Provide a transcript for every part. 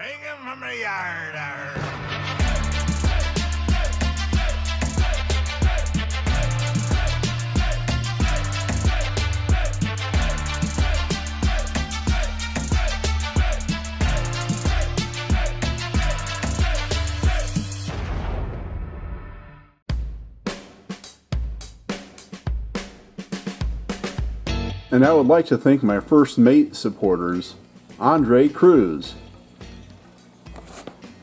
Bring him from the yard. And I would like to thank my first mate supporters, Andre Cruz.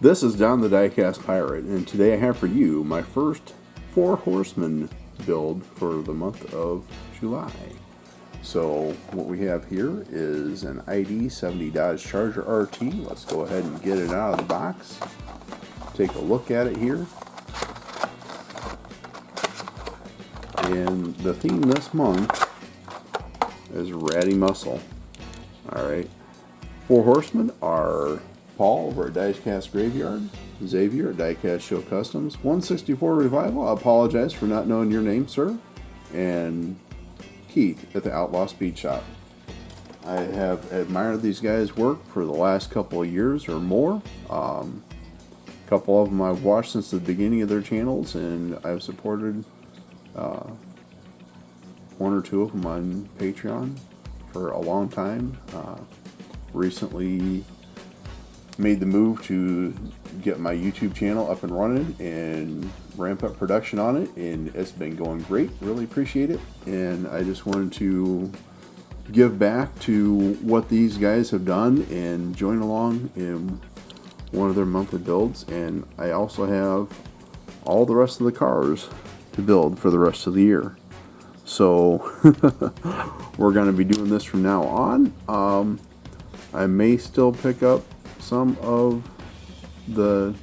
This is Don the Diecast Pirate, and today I have for you my first Four Horsemen build for the month of July. So what we have here is an ID 70 Dodge Charger RT. Let's go ahead and get it out of the box. Take a look at it here. And the theme this month is Ratty Muscle. Alright. Four Horsemen are Paul over at Diecast Graveyard, Xavier at Diecast Show Customs, 164 Revival, I apologize for not knowing your name, sir, and Keith at the Outlaw Speed Shop. I have admired these guys' work for the last couple of years or more. A couple of them I've watched since the beginning of their channels, and I've supported one or two of them on Patreon for a long time. Recently made the move to get my YouTube channel up and running and ramp up production on it, and it's been going great. Really appreciate it, and I just wanted to give back to what these guys have done and join along in one of their monthly builds. And I also have all the rest of the cars to build for the rest of the year. So we're going to be doing this from now on. I may still pick up some of the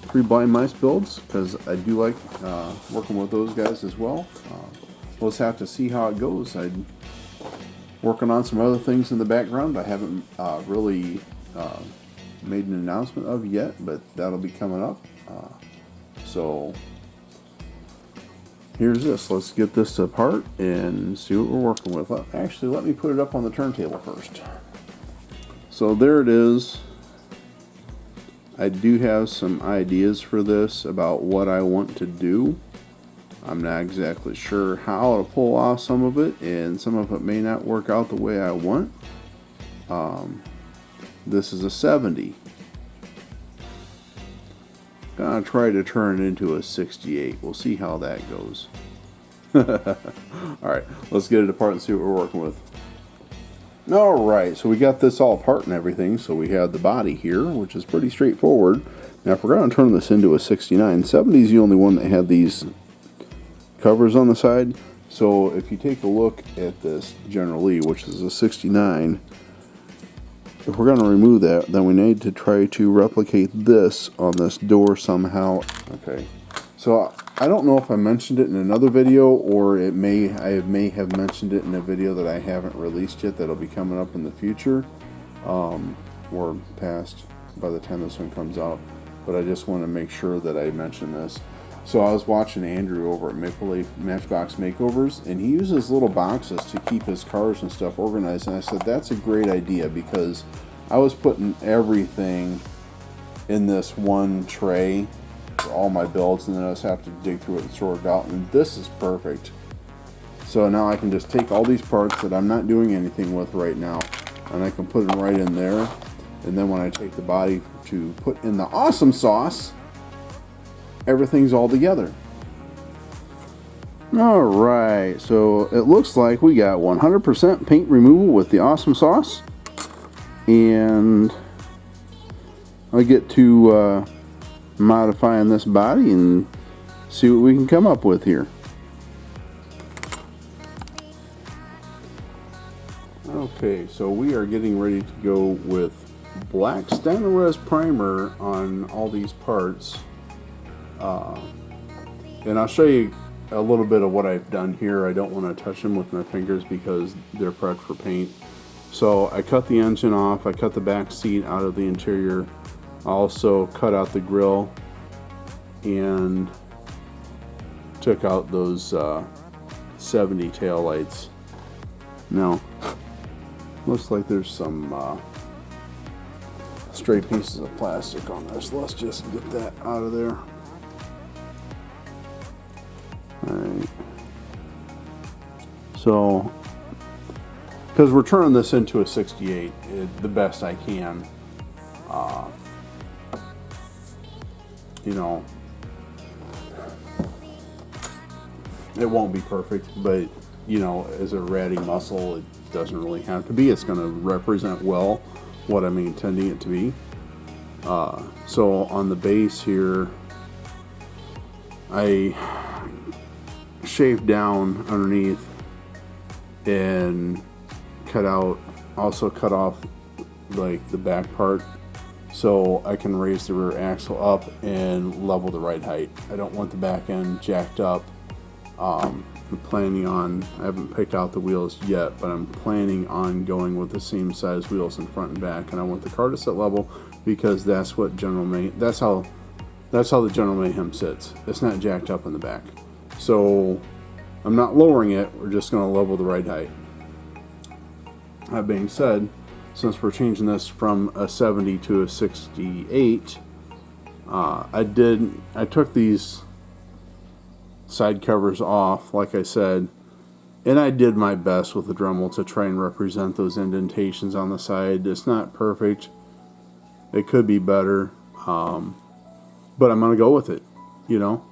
Three Blind Mice builds because I do like working with those guys as well. We'll just have to see how it goes. I'm working on some other things in the background I haven't really made an announcement of yet, but that'll be coming up. So here's this. Let's get this apart and see what we're working with. Actually, let me put it up on the turntable first. So there it is. I do have some ideas for this about what I want to do. I'm not exactly sure how to pull off some of it, and some of it may not work out the way I want. This is a 70. Gonna try to turn it into a 68. We'll see how that goes. Alright, let's get it apart and see what we're working with. Alright, so we got this all apart and everything. So we have the body here, which is pretty straightforward. Now if we're going to turn this into a 69, 70 is the only one that had these covers on the side. So if you take a look at this General Lee, which is a 69, if we're going to remove that, then we need to try to replicate this on this door somehow. Okay, so I don't know if I mentioned it in another video, or I may have mentioned it in a video that I haven't released yet that'll be coming up in the future, or past by the time this one comes out. But I just want to make sure that I mention this. So I was watching Andrew over at Maple Leaf Matchbox Makeovers, and he uses little boxes to keep his cars and stuff organized, and I said that's a great idea, because I was putting everything in this one tray for all my builds, and then I just have to dig through it and sort it out, and this is perfect. So now I can just take all these parts that I'm not doing anything with right now, and I can put them right in there, and then when I take the body to put in the awesome sauce, everything's all together. Alright, so it looks like we got 100% paint removal with the awesome sauce, and I get to modifying this body and see what we can come up with here. Okay, so we are getting ready to go with black Styrene primer on all these parts. And I'll show you a little bit of what I've done here. I don't want to touch them with my fingers because they're prepped for paint. So I cut the engine off, I cut the back seat out of the interior, I also cut out the grill and took out those 70 taillights. Now, looks like there's some stray pieces of plastic on this. Let's just get that out of there. Alright. So, because we're turning this into a 68 the best I can. You know, it won't be perfect, but you know, as a ratty muscle, it doesn't really have to be. It's going to represent well what I'm intending it to be. So on the base here, I shaved down underneath and also cut off like the back part, so I can raise the rear axle up and level the ride height. I don't want the back end jacked up. I'm planning on, I haven't picked out the wheels yet, but I'm planning on going with the same size wheels in front and back, and I want the car to sit level because that's what that's how the General Mayhem sits. It's not jacked up in the back. So I'm not lowering it, we're just going to level the ride height. That being said, since we're changing this from a 70 to a 68, I took these side covers off, like I said, and I did my best with the Dremel to try and represent those indentations on the side. It's not perfect. It could be better, but I'm going to go with it, you know.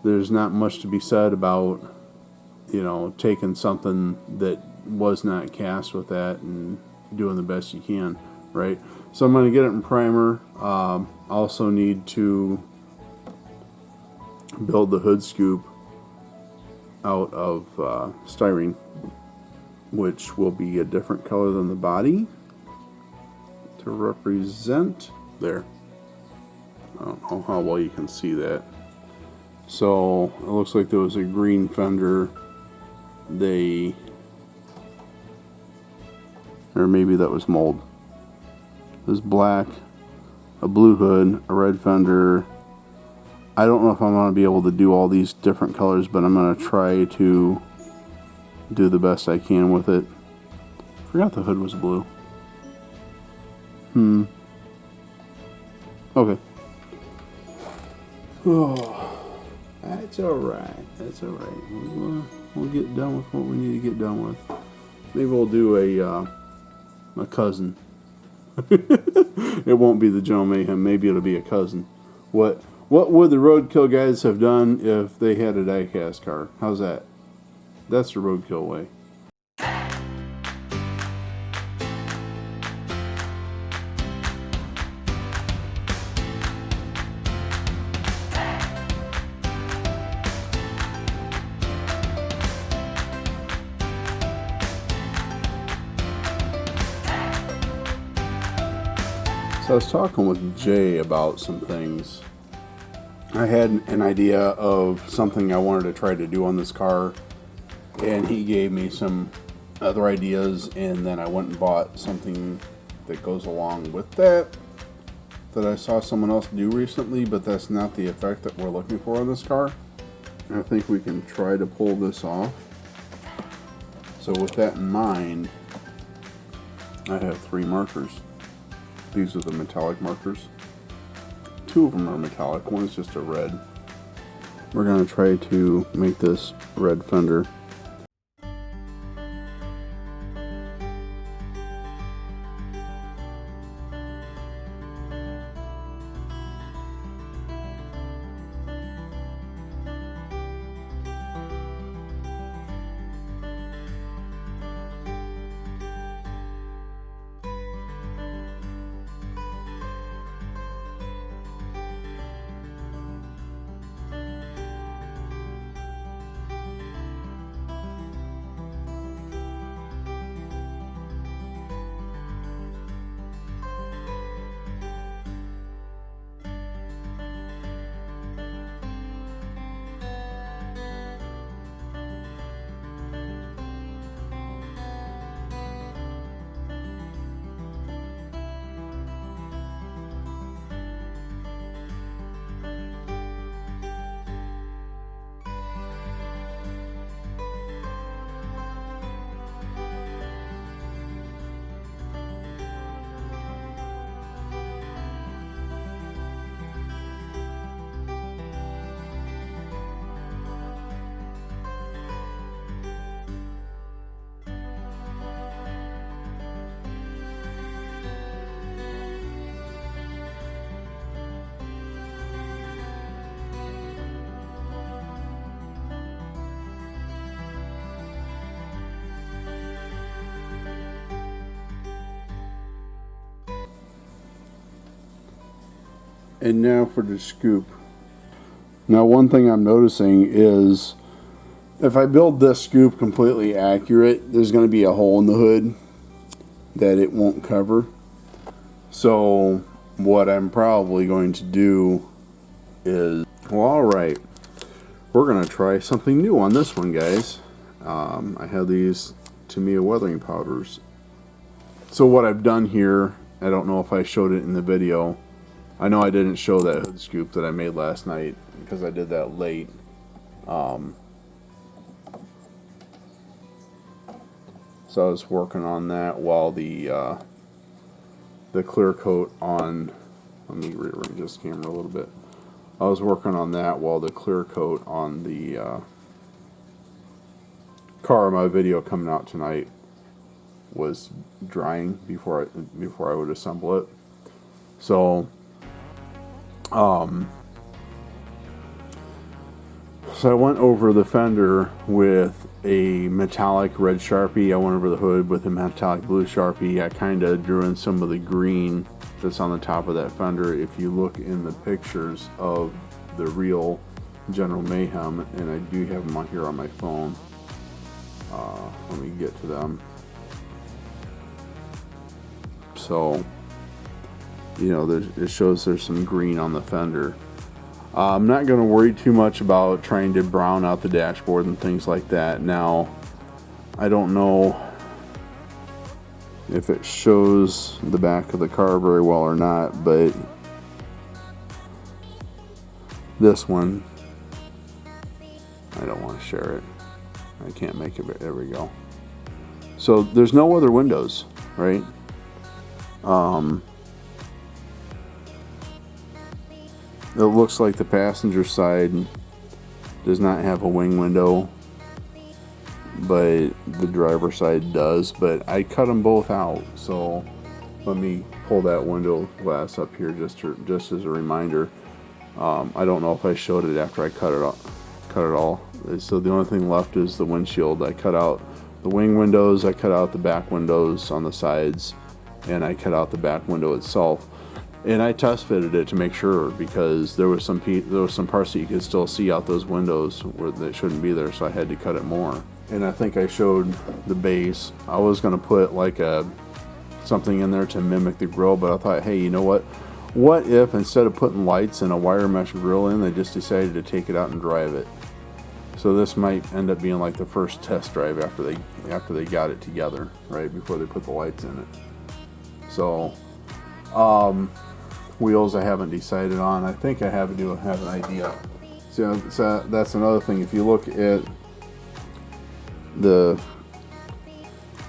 There's not much to be said about, you know, taking something that was not cast with that and doing the best you can, right? So I'm going to get it in primer. Also need to build the hood scoop out of styrene, which will be a different color than the body to represent there. I don't know how well you can see that. So it looks like there was a green fender. Or maybe that was mold. It was black, a blue hood, a red fender. I don't know if I'm going to be able to do all these different colors, but I'm going to try to do the best I can with it. Forgot the hood was blue. Okay. Oh, that's alright. That's alright. We'll get done with what we need to get done with. Maybe we'll do a cousin. It won't be the General Mayhem. Maybe it'll be a cousin. What would the Roadkill guys have done if they had a diecast car? How's that? That's the Roadkill way. So I was talking with Jay about some things. I had an idea of something I wanted to try to do on this car, and he gave me some other ideas, and then I went and bought something that goes along with that I saw someone else do recently, but that's not the effect that we're looking for on this car. And I think we can try to pull this off. So with that in mind, I have 3 markers. These are the metallic markers. 2 of them are metallic, one is just a red. We're going to try to make this red fender. And now for the scoop. Now one thing I'm noticing is if I build this scoop completely accurate, there's going to be a hole in the hood that it won't cover. So what I'm probably going to do is, well, alright, we're going to try something new on this one, guys. I have these Tamiya weathering powders. So what I've done here, I don't know if I showed it in the video. I know I didn't show that hood scoop that I made last night because I did that late. So I was working on that while the clear coat on, let me rearrange this camera a little bit. I was working on that while the clear coat on the car in my video coming out tonight was drying before I would assemble it. So so I went over the fender with a metallic red Sharpie. I went over the hood with a metallic blue Sharpie. I kind of drew in some of the green that's on the top of that fender. If you look in the pictures of the real General Mayhem, and I do have them on here on my phone. Let me get to them. So, you know, it shows there's some green on the fender. I'm not going to worry too much about trying to brown out the dashboard and things like that. Now, I don't know if it shows the back of the car very well or not, but this one, I don't want to share it. I can't make it, there we go. So there's no other windows, right? It looks like the passenger side does not have a wing window, but the driver's side does. But I cut them both out, so let me pull that window glass up here just as a reminder. I don't know if I showed it after I cut it all. So the only thing left is the windshield. I cut out the wing windows, I cut out the back windows on the sides, and I cut out the back window itself. And I test fitted it to make sure, because there was some parts that you could still see out those windows where they shouldn't be there, so I had to cut it more. And I think I showed the base. I was going to put like something in there to mimic the grill, but I thought, hey, you know what? What if instead of putting lights and a wire mesh grill in, they just decided to take it out and drive it? So this might end up being like the first test drive after they got it together, right before they put the lights in it. So, wheels I haven't decided on. I think I have an idea. So that's another thing. If you look at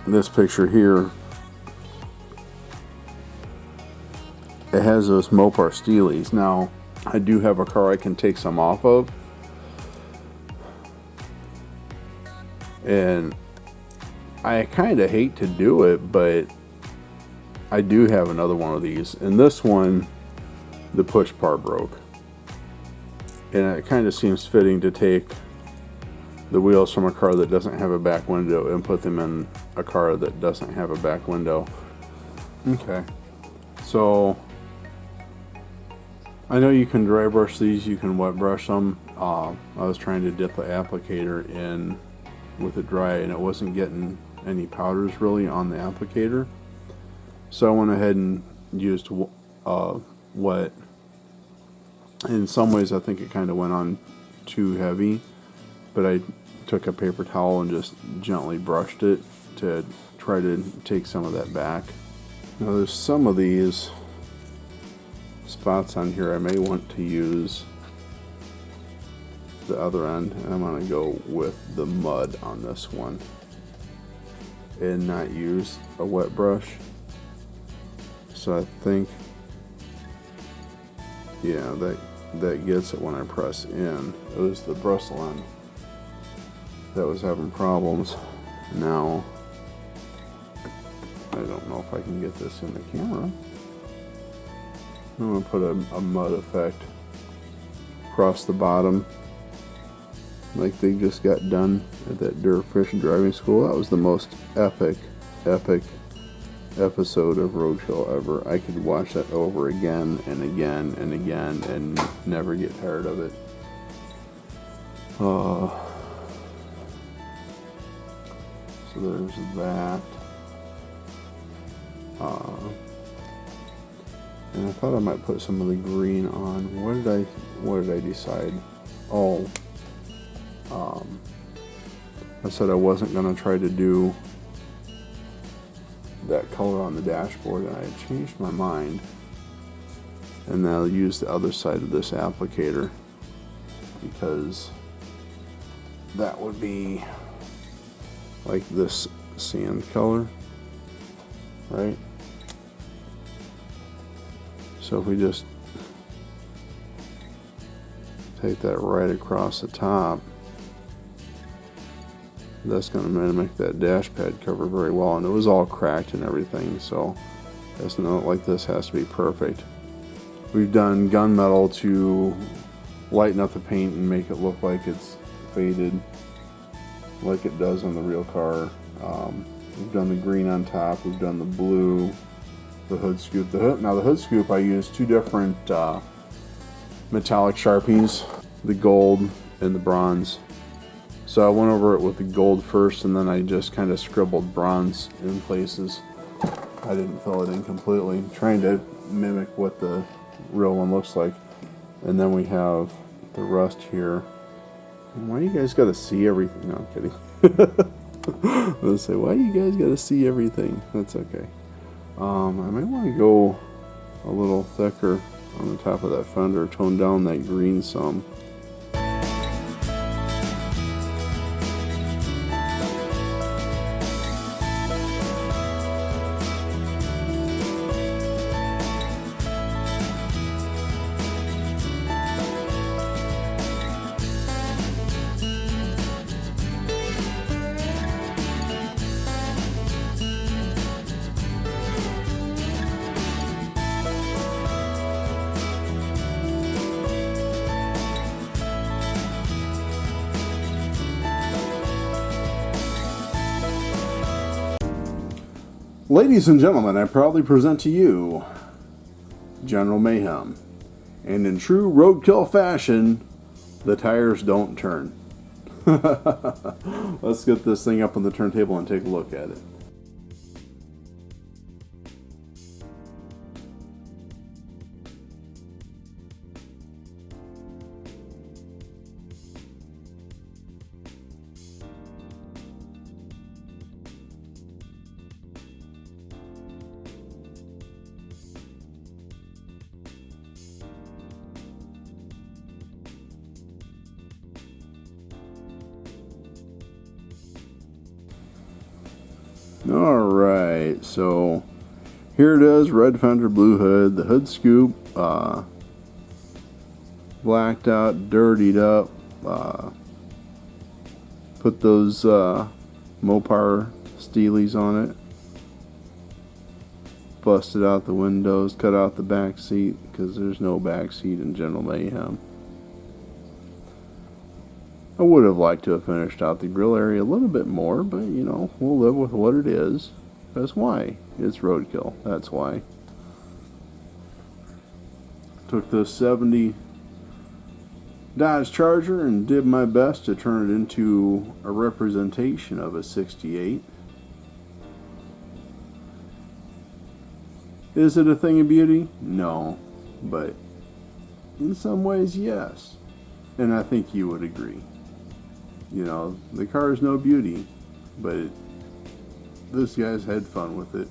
this picture here, it has those Mopar Steelies. Now, I do have a car I can take some off of, and I kind of hate to do it, but I do have another one of these, and this one, the push part broke, and it kind of seems fitting to take the wheels from a car that doesn't have a back window and put them in a car that doesn't have a back window. Okay, so I know you can dry brush these, you can wet brush them. I was trying to dip the applicator in with it dry, and it wasn't getting any powders really on the applicator. So I went ahead and used wet. In some ways I think it kind of went on too heavy, but I took a paper towel and just gently brushed it to try to take some of that back. Now there's some of these spots on here I may want to use the other end, and I'm going to go with the mud on this one and not use a wet brush. So I think, yeah, that gets it when I press in. It was the bristle end that was having problems. Now, I don't know if I can get this in the camera. I'm going to put a mud effect across the bottom, like they just got done at that Durfish driving school. That was the most epic episode of Roadkill ever. I could watch that over again and again and again and never get tired of it. So there's that. And I thought I might put some of the green on. What did I decide? Oh, I said I wasn't gonna try to do that color on the dashboard, and I had changed my mind. And then I'll use the other side of this applicator, because that would be like this sand color, right? So if we just take that right across the top, that's going to mimic that dash pad cover very well. And it was all cracked and everything, so it's not like this has to be perfect. We've done gunmetal to lighten up the paint and make it look like it's faded, like it does on the real car. We've done the green on top. We've done the blue. The hood scoop. Now the hood scoop, I used two different metallic Sharpies, the gold and the bronze. So I went over it with the gold first, and then I just kind of scribbled bronze in places. I didn't fill it in completely, trying to mimic what the real one looks like. And then we have the rust here. Why you guys gotta see everything? No, I'm kidding. Let's say, why you guys gotta see everything? That's okay. I might want to go a little thicker on the top of that fender, tone down that green some. Ladies and gentlemen, I proudly present to you General Mayhem. And in true roadkill fashion, the tires don't turn. Let's get this thing up on the turntable and take a look at it. Alright, so here it is, red fender, blue hood, the hood scoop, blacked out, dirtied up, put those Mopar Steelies on it, busted out the windows, cut out the back seat, because there's no back seat in General Mayhem. I would have liked to have finished out the grill area a little bit more, but you know, we'll live with what it is. That's why. It's roadkill. That's why. Took this 70 Dodge Charger and did my best to turn it into a representation of a 68. Is it a thing of beauty? No. But in some ways, yes. And I think you would agree. You know, the car is no beauty, but this guy's had fun with it.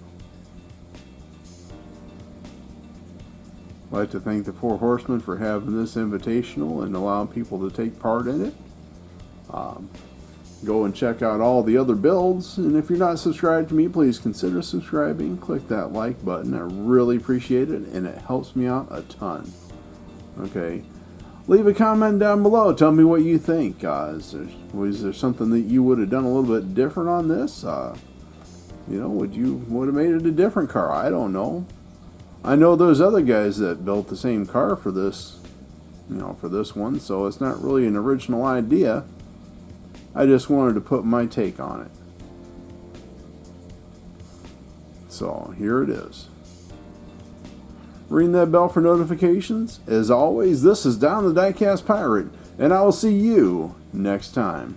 I'd like to thank the Four Horsemen for having this invitational and allowing people to take part in it. Go and check out all the other builds, and if you're not subscribed to me, please consider subscribing. Click that like button. I really appreciate it, and it helps me out a ton. Okay. Leave a comment down below. Tell me what you think. Was there something that you would have done a little bit different on this? You know, would have made it a different car? I don't know. I know there's other guys that built the same car for this, you know, for this one, so it's not really an original idea. I just wanted to put my take on it. So here it is. Ring that bell for notifications. As always, this is Don the Diecast Pirate, and I will see you next time.